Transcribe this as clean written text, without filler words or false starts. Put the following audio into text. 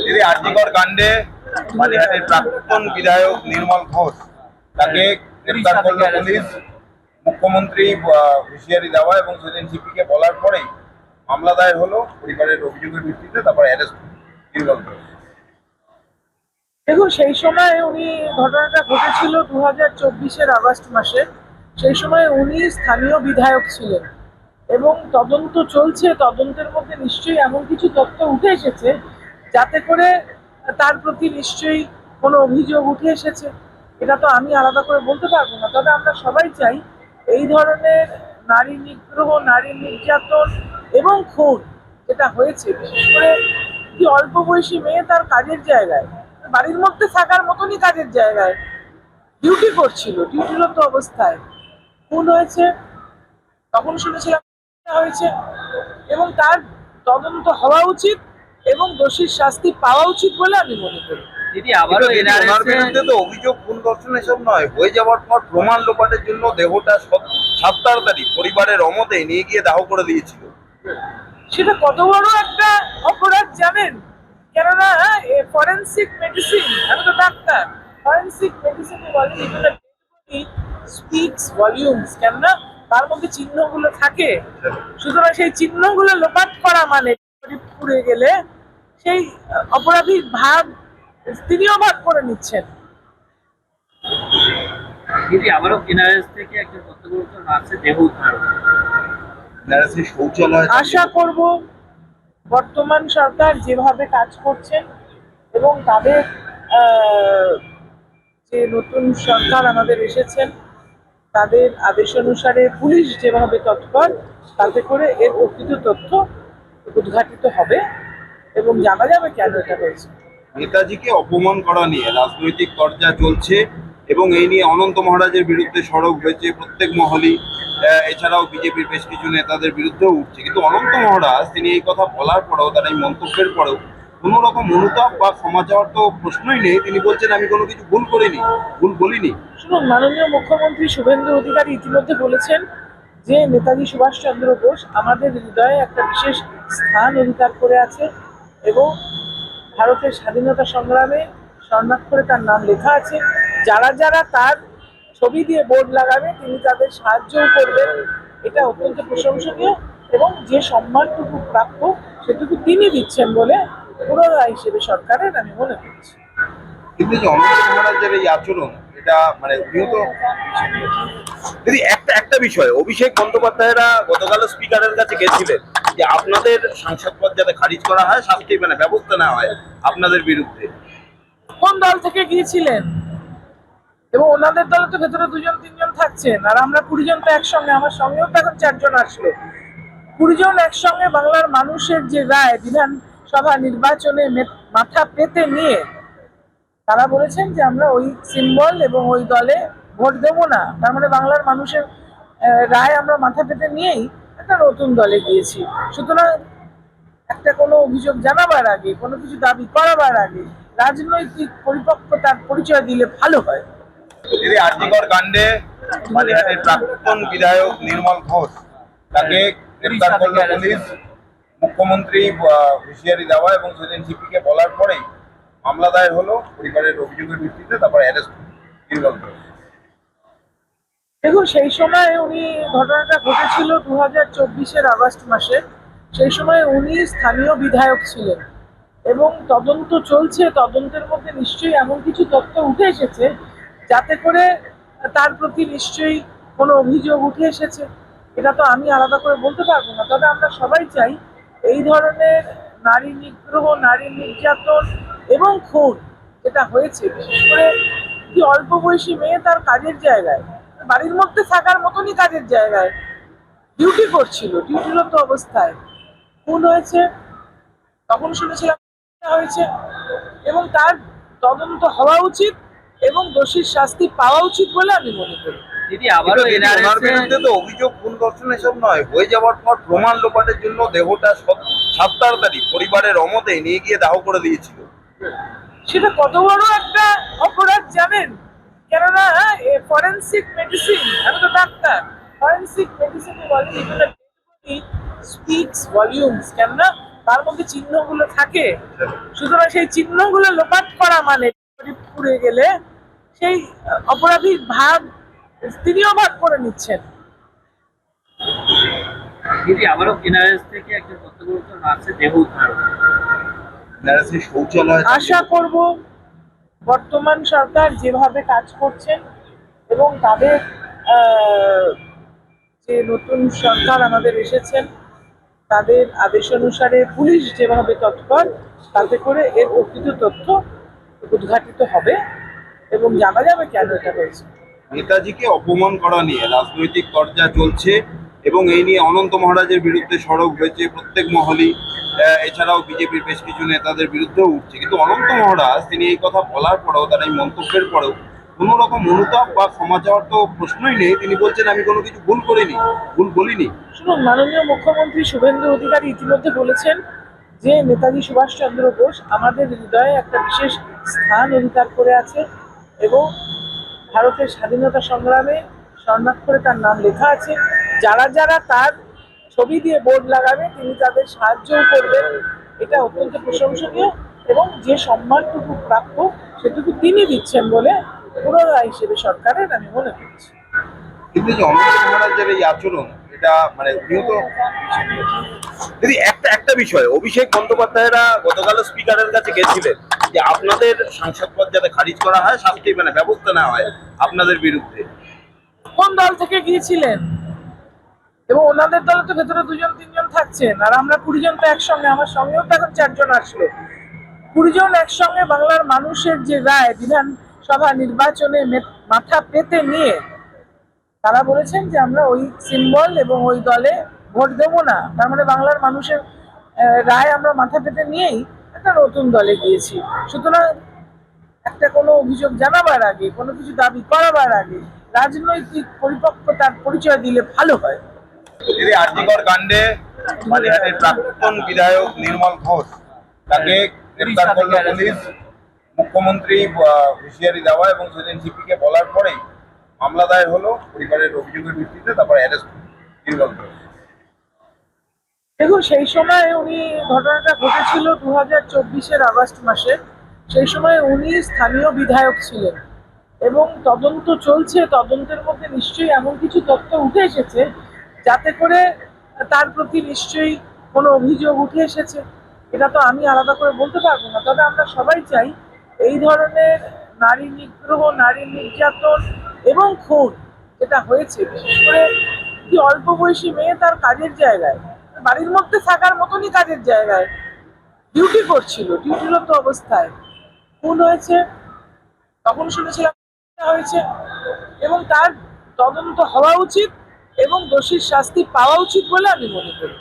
দিদি আরজিকর কাণ্ডে মালিহাটের প্রাক্তন বিধায়ক নির্মল ঘোষ তাকে গ্রেপ্তার করল পুলিশ। মুখ্যমন্ত্রী হুঁশিয়ারি দেওয়া এবং সেদিন সিপিকে বলার পরেই মামলা দায়ের হলো পরিবারের অভিযোগের ভিত্তিতে, তারপর অ্যারেস্ট নির্মল ঘোষ। দেখুন, সেই সময় উনি ঘটনাটা ঘটেছিল 2024-এর আগস্ট মাসে। সেই সময় উনি স্থানীয় বিধায়ক ছিলেন এবং তদন্ত চলছে। তদন্তের মধ্যে নিশ্চয়ই এমন কিছু তথ্য উঠে এসেছে যাতে করে তার প্রতি নিশ্চয়ই কোনো অভিযোগ উঠে এসেছে। এটা তো আমি আলাদা করে বলতে পারবো না। তবে আমরা সবাই চাই এই ধরনের নারী নিগ্রহ, নারী নির্যাতন এবং খুন যেটা হয়েছে, বিশেষ করে কি অল্প বয়সী মেয়ে তার কাজের জায়গায়, বাড়ির মধ্যে থাকার মতনই কাজের জায়গায় ডিউটি করছিল, ডিউটিরত অবস্থায় খুন হয়েছে। তখন শুনেছিলাম হয়েছে এবং তার তদন্ত হওয়া উচিত এবং দোষীর শাস্তি পাওয়া উচিত বলে আমি মনে করি। দিদি আবারও ওনার বিরুদ্ধে তো অভিযোগ খুন ধর্ষণ এসব নয়, হয়ে যাওয়ার পর প্রমাণ লোপাটের জন্য দেহটা 17 তারিখ পরিবারের অমতে নিয়ে গিয়ে দাহ করে দিয়েছিল। সেটা কত বড় একটা অপরাধ জানেন? কেননা ফরেন্সিক মেডিসিন, আমি তো ডাক্তার, ফরেন্সিক মেডিসিন বলে স্পিক্স ভলিউমস, কেননা তার মধ্যে চিহ্নগুলো থাকে। সুতরাং সেই চিহ্নগুলো লোপাট করা মানে পুড়ে গেলে সেই অপরাধীর ভাগ তিনিও ভাগ করে নিচ্ছেন। দিদি আবারও এনআরএস থেকে একটা কর্তব্যরত নার্সের দেহ উদ্ধার হলো। শৌচালয় আশা করব বর্তমান সরকার যেভাবে কাজ করছেন এবং তাদের যে নতুন সরকার আমাদের এসেছেন তাদের আদেশ অনুসারে পুলিশ যেভাবে তৎপর, তাতে করে এর প্রকৃত তথ্য উদ্ঘাটিত হবে এবং জানা যাবে কেন এটা হয়েছে। নেতাজিকে অপমান করা নিয়ে রাজনৈতিক চর্চা চলছে এবং এই নিয়ে অনন্ত মহারাজের বিরুদ্ধে সরব হয়েছে প্রত্যেক মহলই। এছাড়াও বিজেপির বেশ কিছু নেতাদের বিরুদ্ধেও উঠছে, কিন্তু অনন্ত মহারাজ তিনি এই কথা বলার পরেও, তার এই মন্তব্যের পরেও কোনো রকম অনুতাপ বা ক্ষমা চাওয়ার তো প্রশ্নই নেই। তিনি বলছেন আমি কোনো কিছু ভুল করিনি, ভুল বলিনি। শুনুন, মাননীয় মুখ্যমন্ত্রী শুভেন্দু অধিকারী ইতিমধ্যে বলেছেন যে নেতাজি সুভাষচন্দ্র বোস আমাদের হৃদয়ে একটা বিশেষ স্থান অধিকার করে আছে এবং ভারতের স্বাধীনতা সংগ্রামে স্বর্ণাক্ষরে তার নাম লেখা আছে। যারা যারা তার ছবি দিয়ে বোর্ড লাগাবে তিনি তাদের সাহায্যও করবেন। এটা অত্যন্ত প্রশংসনীয় এবং যে সম্মানটুকু প্রাপ্য সেটুকু তিনি দিচ্ছেন বলে পুরোদা হিসেবে সরকারের আমি মনে করছি। কিন্তু যে অনন্ত মহারাজের এই আচরণ, এটা মানে দিদি একটা বিষয়, অভিষেক বন্দ্যোপাধ্যায়রা গতকাল স্পিকারের কাছে গেছিলেন যে আপনাদের সাংসদ পদ যাতে খারিজ করা হয়, শাস্তি মানে ব্যবস্থা নেওয়া হয় আপনাদের বিরুদ্ধে। কোন দল থেকে গিয়েছিলেন? এবং ওনাদের দলে তো ভেতরে 2-3 জন থাকছেন, আর আমরা 20 জন তো একসঙ্গে, আমার সঙ্গেও তো এখন 4 জন আসলো। 20 জন একসঙ্গে বাংলার মানুষের যে রায় বিধানসভা নির্বাচনে মাথা পেতে নিয়ে তারা বলেছেন যে আমরা ওই সিম্বল এবং ওই দলে ভোট দেবো না। তার মানে বাংলার মানুষের রায় আমরা মাথা পেতে নিয়েই একটা নতুন দলে গিয়েছি। সুতরাং একটা কোনো অভিযোগ জানাবার আগে, কোনো কিছু দাবি করাবার আগে রাজনৈতিক পরিপক্কতার পরিচয় দিলে ভালো হয়। দিদি আরজিকর কাণ্ডে মালিহাটের প্রাক্তন বিধায়ক নির্মল ঘোষ তাকে গ্রেপ্তার করল পুলিশ। মুখ্যমন্ত্রী হুঁশিয়ারি দেওয়া এবং সেদিন সিপিকে বলার পরেই মামলা দায়ের হলো পরিবারের অভিযোগের ভিত্তিতে, তারপর অ্যারেস্ট নির্মল ঘোষ। দেখুন, সেই সময় উনি ঘটনাটা ঘটেছিল 2024-এর আগস্ট মাসে। সেই সময় উনি স্থানীয় বিধায়ক ছিলেন এবং তদন্ত চলছে। তদন্তের মধ্যে নিশ্চয়ই এমন কিছু তথ্য উঠে এসেছে যাতে করে তার প্রতি নিশ্চয়ই কোনো অভিযোগ উঠে এসেছে। এটা তো আমি আলাদা করে বলতে পারবো না। তবে আমরা সবাই চাই এই ধরনের নারী নিগ্রহ, নারী নির্যাতন এবং খুন যেটা হয়েছে, বিশেষ করে কি অল্প বয়সী মেয়ে তার কাজের জায়গায়, বাড়ির মধ্যে থাকার মতনই কাজের জায়গায় ডিউটি করছিল, ডিউটিরত অবস্থায় খুন হয়েছে। তখন শুনেছিলাম হয়েছে এবং তার তদন্ত হওয়া উচিত এবং দোষীর শাস্তি পাওয়া উচিত বলে আমি মনে করি। দিদি আবারও ওনার বিরুদ্ধে তো অভিযোগ খুন ধর্ষণ এসব নয়, হয়ে যাওয়ার পর প্রমাণ লোপাটের জন্য দেহটা 17 তারিখ পরিবারের অমতে নিয়ে গিয়ে দাহ করে দিয়েছিল। সেটা কত বড় একটা অপরাধ জানেন? কেননা ফরেন্সিক মেডিসিন, আমি তো ডাক্তার, ফরেন্সিক মেডিসিন বলে স্পিক্স ভলিউমস, কেননা তার মধ্যে চিহ্নগুলো থাকে। সুতরাং সেই চিহ্নগুলো লোপাট করা মানে পুড়ে গেলে সেই অপরাধীর ভাগ তিনিও ভাগ করে নিচ্ছেন। দিদি আবারও এনআরএস থেকে একজন কর্তব্যরত নার্সের দেহ উদ্ধার হলো। NRS শৌচালয় আশা করব বর্তমান সরকার যেভাবে কাজ করছেন এবং তাদের যে নতুন সরকার আমাদের এসেছেন তাদের আদেশ অনুসারে পুলিশ যেভাবে তৎপর, তাতে করে এর প্রকৃত তথ্য উদ্ঘাটিত হবে এবং জানা যাবে কেন এটা হয়েছে। নেতাজিকে অপমান করা নিয়ে রাজনৈতিক চর্চা চলছে এবং এই নিয়ে অনন্ত মহারাজের বিরুদ্ধে সরব হয়েছে প্রত্যেক মহলই। এছাড়াও বিজেপির বেশ কিছু নেতাদের বিরুদ্ধেও উঠছে, কিন্তু অনন্ত মহারাজ তিনি এই কথা বলার পরেও, তার এই মন্তব্যের পরেও কোনো রকম অনুতাপ বা ক্ষমা চাওয়ার তো প্রশ্নই নেই। তিনি বলছেন আমি কোনো কিছু ভুল করিনি, ভুল বলিনি। শুনুন, মাননীয় মুখ্যমন্ত্রী শুভেন্দু অধিকারী ইতিমধ্যে বলেছেন যে নেতাজি সুভাষচন্দ্র বোস আমাদের হৃদয়ে একটা বিশেষ স্থান অধিকার করে আছে এবং ভারতের স্বাধীনতা সংগ্রামে স্বর্ণাক্ষরে তার নাম লেখা আছে। যারা যারা তার ছবি দিয়ে বোর্ড লাগাবে তিনি তাদের সাহায্যও করবেন, এটা অত্যন্ত প্রশংসনীয় এবং যে সম্মানটুকু প্রাপ্য সেটুকু তিনি দিচ্ছেন বলে পুরোদা হিসেবে সরকারের আমি মনে করছি। কিন্তু যে অনন্ত মহারাজের এই আচরণ, এটা মানে উনিও তো দিদি একটা একটা বিষয়, অভিষেক বন্দ্যোপাধ্যায়রা গতকাল স্পিকারের কাছে গেছিলেন যে আপনাদের সাংসদ পদ যাতে খারিজ করা হয়, শাস্তি মানে ব্যবস্থা নেওয়া হয় আপনাদের বিরুদ্ধে। কোন দল থেকে গিয়েছিলেন? এবং ওনাদের দলে তো ভেতরে 2-3 জন থাকছেন, আর আমরা 20 জন তো একসঙ্গে, আমার সঙ্গেও তো এখন 4 জন আসলো। 20 জন একসঙ্গে বাংলার মানুষের যে রায় বিধানসভা নির্বাচনে মাথা পেতে নিয়ে তারা বলেছেন যে আমরা ওই সিম্বল এবং ওই দলে ভোট দেবো না। তার মানে বাংলার মানুষের রায় আমরা মাথা পেতে নিয়েই একটা নতুন দলে গিয়েছি। সুতরাং একটা কোনো অভিযোগ জানাবার আগে, কোনো কিছু দাবি করাবার আগে রাজনৈতিক পরিপক্কতার পরিচয় দিলে ভালো হয়। দিদি আরজিকর কাণ্ডে বালিহাটের প্রাক্তন বিধায়ক নির্মল ঘোষ, তাকে গ্রেপ্তার করলো পুলিশ। মুখ্যমন্ত্রী হুঁশিয়ারি দেওয়া এবং সেদিন সিপিকে বলার পরেই মামলা দায়ের হলো পরিবারের অভিযোগের ভিত্তিতে, তারপর অ্যারেস্ট নির্মল ঘোষ। দেখুন, সেই সময় উনি, ঘটনাটা ঘটেছিল 2024-এর আগস্ট মাসে। সেই সময় উনি স্থানীয় বিধায়ক ছিলেন এবং তদন্ত চলছে। তদন্তের মধ্যে নিশ্চয়ই এমন কিছু তথ্য উঠে এসেছে যাতে করে তার প্রতি নিশ্চয়ই কোনো অভিযোগ উঠে এসেছে। এটা তো আমি আলাদা করে বলতে পারবো না। তবে আমরা সবাই চাই এই ধরনের নারী নিগ্রহ, নারী নির্যাতন এবং খুন যেটা হয়েছে, বিশেষ করে কি অল্প বয়সী মেয়ে তার কাজের জায়গায়, বাড়ির মধ্যে থাকার মতনই কাজের জায়গায় ডিউটি করছিল, ডিউটিরত অবস্থায় খুন হয়েছে। তখন শুনেছিলাম হয়েছে এবং তার তদন্ত হওয়া উচিত এবং দোষীর শাস্তি পাওয়া উচিত বলে আমি মনে করি।